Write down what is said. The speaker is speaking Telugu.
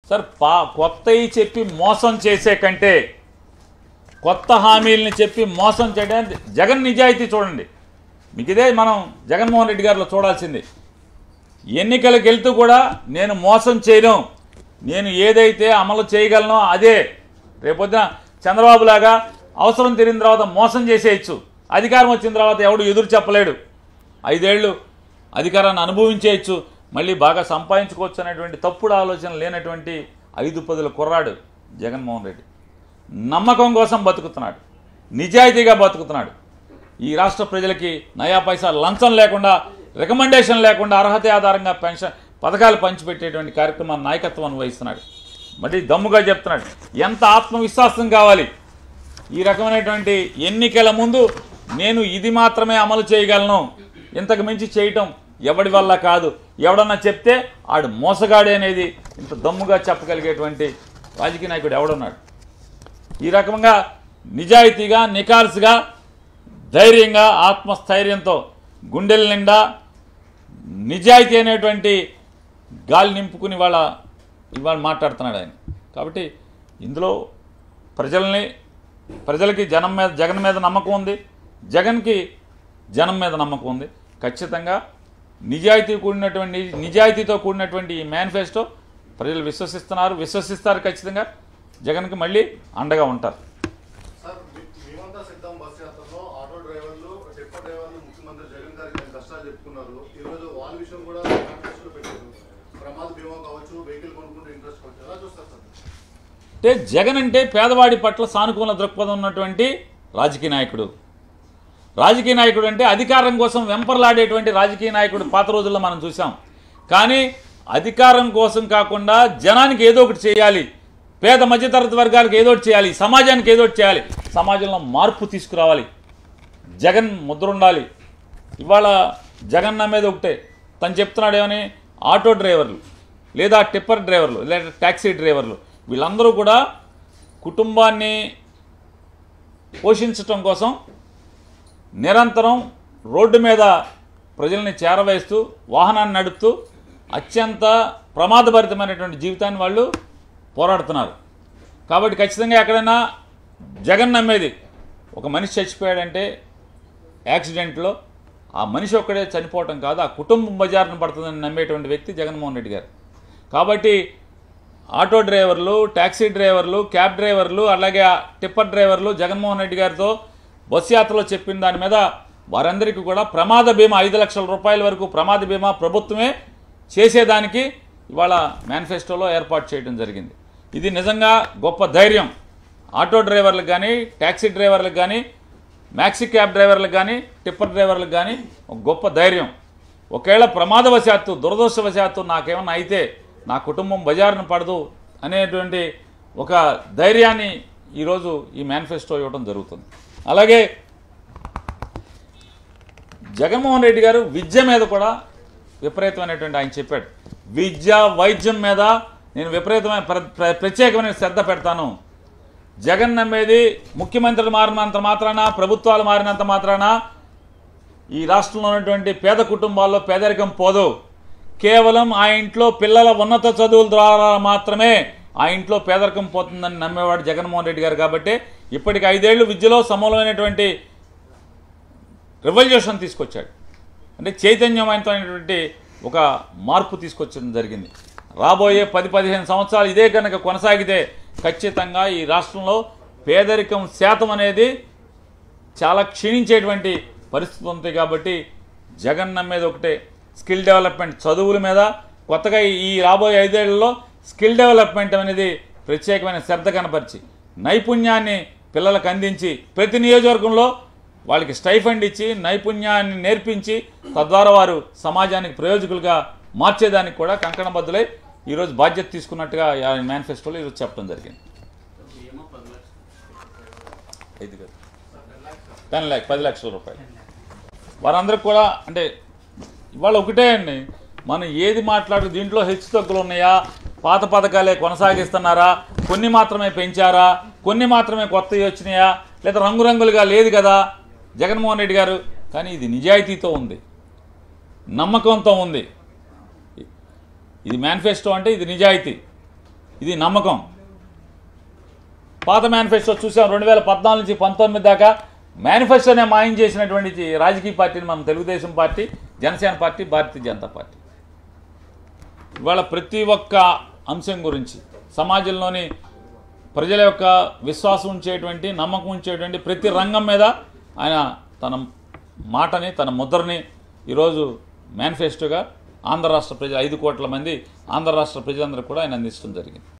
సార్ కొత్తవి చెప్పి మోసం చేసే కంటే కొత్త హామీలని చెప్పి మోసం చేయడానికి జగన్ నిజాయితీ చూడండి. మీకు ఇదే మనం జగన్మోహన్ రెడ్డి గారిలో చూడాల్సింది. ఎన్నికలకు వెళ్తూ కూడా నేను మోసం చేయను, నేను ఏదైతే అమలు చేయగలనో అదే. రేపొద్దున చంద్రబాబు లాగా అవసరం తీరిన తర్వాత మోసం చేసేయచ్చు, అధికారం వచ్చిన తర్వాత ఎవడు ఎదురు చెప్పలేడు, 5 ఏళ్ళు అధికారాన్ని అనుభవించేయచ్చు, మళ్ళీ బాగా సంపాదించుకోవచ్చు అనేటువంటి తప్పుడు ఆలోచన లేనటువంటి 5-10 కుర్రాడు జగన్మోహన్ రెడ్డి. నమ్మకం కోసం బతుకుతున్నాడు, నిజాయితీగా బతుకుతున్నాడు. ఈ రాష్ట్ర ప్రజలకి నయా పైసా లంచం లేకుండా, రికమెండేషన్ లేకుండా అర్హత ఆధారంగా పెన్షన్ పథకాలు పంచిపెట్టేటువంటి కార్యక్రమాన్ని నాయకత్వాన్ని వహిస్తున్నాడు. మళ్ళీ దమ్ముగా చెప్తున్నాడు. ఎంత ఆత్మవిశ్వాసం కావాలి ఈ రకమైనటువంటి ఎన్నికల ముందు, నేను ఇది మాత్రమే అమలు చేయగలను, ఇంతకు మించి చేయటం ఎవడి వల్ల కాదు, ఎవడన్నా చెప్తే ఆడు మోసగాడే అనేది ఇంత దమ్ముగా చెప్పగలిగేటువంటి రాజకీయ నాయకుడు ఎవడున్నాడు? ఈ రకంగా నిజాయితీగా, నికాల్స్గా, ధైర్యంగా, ఆత్మస్థైర్యంతో గుండెల నిండా నిజాయితీ అనేటువంటి గాలి నింపుకుని ఇవాళ మాట్లాడుతున్నాడు ఆయన. కాబట్టి ఇందులో ప్రజలకి జగన్ మీద నమ్మకం ఉంది, జగన్కి జనం మీద నమ్మకం ఉంది. ఖచ్చితంగా నిజాయితీతో కూడినటువంటి ఈ మేనిఫెస్టో ప్రజలు విశ్వసిస్తారు. ఖచ్చితంగా జగన్కి మళ్ళీ అండగా ఉంటారు. అంటే జగన్ అంటే పేదవాడి పట్ల సానుకూల దృక్పథం ఉన్నటువంటి రాజకీయ నాయకుడు అంటే అధికారం కోసం వెంపర్లాడేటువంటి రాజకీయ నాయకుడు పాత రోజుల్లో మనం చూసాం. కానీ అధికారం కోసం కాకుండా జనానికి ఏదో ఒకటి చేయాలి, పేద మధ్యతరగతి వర్గాలకు ఏదో ఒకటి చేయాలి, సమాజానికి ఏదో ఒకటి చేయాలి, సమాజంలో మార్పు తీసుకురావాలి, జగన్ ముద్ర ఉండాలి. ఇవాళ జగన్ నమ్మేది ఒకటే, తను చెప్తున్నాడు ఏమని, ఆటో డ్రైవర్లు లేదా టిప్పర్ డ్రైవర్లు లేదా ట్యాక్సీ డ్రైవర్లు వీళ్ళందరూ కూడా కుటుంబాన్ని పోషించటం కోసం నిరంతరం రోడ్డు మీద ప్రజల్ని చేరవేస్తూ వాహనాన్ని నడుపుతూ అత్యంత ప్రమాదభరితమైనటువంటి జీవితాన్ని వాళ్ళు పోరాడుతున్నారు. కాబట్టి ఖచ్చితంగా ఎక్కడైనా జగన్ నమ్మేది, ఒక మనిషి చచ్చిపోయాడంటే యాక్సిడెంట్లో ఆ మనిషి ఒక్కడే చనిపోవటం కాదు, ఆ కుటుంబం బజారును పడుతుందని నమ్మేటువంటి వ్యక్తి జగన్మోహన్ రెడ్డి గారు. కాబట్టి ఆటో డ్రైవర్లు, ట్యాక్సీ డ్రైవర్లు, క్యాబ్ డ్రైవర్లు, అలాగే టిప్పర్ డ్రైవర్లు జగన్మోహన్ రెడ్డి గారితో బస్సు యాత్రలో చెప్పిన దాని మీద వారందరికీ కూడా ప్రమాద బీమా 5 లక్షల రూపాయల వరకు ప్రమాద బీమా ప్రభుత్వమే చేసేదానికి ఇవాళ మేనిఫెస్టోలో ఏర్పాటు చేయడం జరిగింది. ఇది నిజంగా గొప్ప ధైర్యం. ఆటో డ్రైవర్లకు కానీ, ట్యాక్సీ డ్రైవర్లకు కానీ, మ్యాక్సీ క్యాబ్ డ్రైవర్లకు కానీ, టిప్పర్ డ్రైవర్లకు కానీ ఒక గొప్ప ధైర్యం. ఒకవేళ ప్రమాదవశాత్తు, దురదృష్టవశాత్తు నాకేమన్నా అయితే నా కుటుంబం బజారును పడదు అనేటువంటి ఒక ధైర్యాన్ని ఈరోజు ఈ మేనిఫెస్టో ఇవ్వడం జరుగుతుంది. అలాగే జగన్మోహన్ రెడ్డి గారు విద్య మీద కూడా విపరీతమైనటువంటి ఆయన చెప్పాడు, విద్య వైద్యం మీద నేను విపరీతమైన ప్రత్యేకమైన శ్రద్ధ పెడతాను. జగన్ నమ్మేది ముఖ్యమంత్రులు మారినంత మాత్రాన, ప్రభుత్వాలు మారినంత మాత్రాన ఈ రాష్ట్రంలో ఉన్నటువంటి పేద కుటుంబాల్లో పేదరికం పోదు. కేవలం ఆ ఇంట్లో పిల్లల ఉన్నత చదువుల ద్వారా మాత్రమే ఆ ఇంట్లో పేదరికం పోతుందని నమ్మేవాడు జగన్మోహన్ రెడ్డి గారు. కాబట్టి ఇప్పటికి 5 ఏళ్ళు విద్యలో సమూలమైనటువంటి రెవల్యూషన్ తీసుకొచ్చాడు, అంటే చైతన్యమైనటువంటి ఒక మార్పు తీసుకొచ్చడం జరిగింది. రాబోయే 10-15 సంవత్సరాలు ఇదే కనుక కొనసాగితే ఖచ్చితంగా ఈ రాష్ట్రంలో పేదరికం శాతం అనేది చాలా క్షీణించేటువంటి పరిస్థితి ఉంది. కాబట్టి జగన్ నమ్మేది ఒకటే, స్కిల్ డెవలప్మెంట్, చదువుల మీద కొత్తగా ఈ రాబోయే 5 ఏళ్లలో స్కిల్ డెవలప్మెంట్ అనేది ప్రత్యేకమైన శ్రద్ధ కనపరిచి నైపుణ్యాన్ని పిల్లలకు అందించి ప్రతి నియోజకవర్గంలో వాళ్ళకి స్టైఫండ్ ఇచ్చి నైపుణ్యాన్ని నేర్పించి తద్వారా వారు సమాజానికి ప్రయోజకులుగా మార్చేదానికి కూడా కంకణబద్దులై ఈరోజు బాధ్యత తీసుకున్నట్టుగా మేనిఫెస్టోలో ఈరోజు చెప్పడం జరిగింది. 10 లక్షల రూపాయలు వారందరికి కూడా. అంటే ఇవాళ ఒకటే అండి, మనం ఏది మాట్లాడు దీంట్లో హెచ్చుతగ్గులు ఉన్నాయా, పాత పథకాలే కొనసాగిస్తున్నారా, కొన్ని మాత్రమే పెంచారా, కొన్ని మాత్రమే కొత్తవి వచ్చినాయా, లేదా రంగురంగులుగా లేదు కదా జగన్మోహన్ రెడ్డి గారు. కానీ ఇది నిజాయితీతో ఉంది, నమ్మకంతో ఉంది. ఇది మేనిఫెస్టో అంటే ఇది నిజాయితీ. ఇది నమ్మకం. పాత మేనిఫెస్టో చూసాం 2014 నుంచి 19 దాకా మేనిఫెస్టోనే మాయం చేసినటువంటి రాజకీయ పార్టీని మనం Telugu Desam party, Janasena party, Bharatiya Janata party. ఇవాళ ప్రతి ఒక్క అంశం గురించి సమాజంలోని ప్రజల యొక్క విశ్వాసం ఉంచేటువంటి, నమ్మకం ఉంచేటువంటి ప్రతి రంగం మీద ఆయన తన మాటని, తన ముద్రని ఈరోజు మేనిఫెస్టోగా ఆంధ్ర రాష్ట్ర ప్రజలు 5 కోట్ల మంది ఆంధ్ర రాష్ట్ర ప్రజలందరూ కూడా ఆయన అందించడం జరిగింది.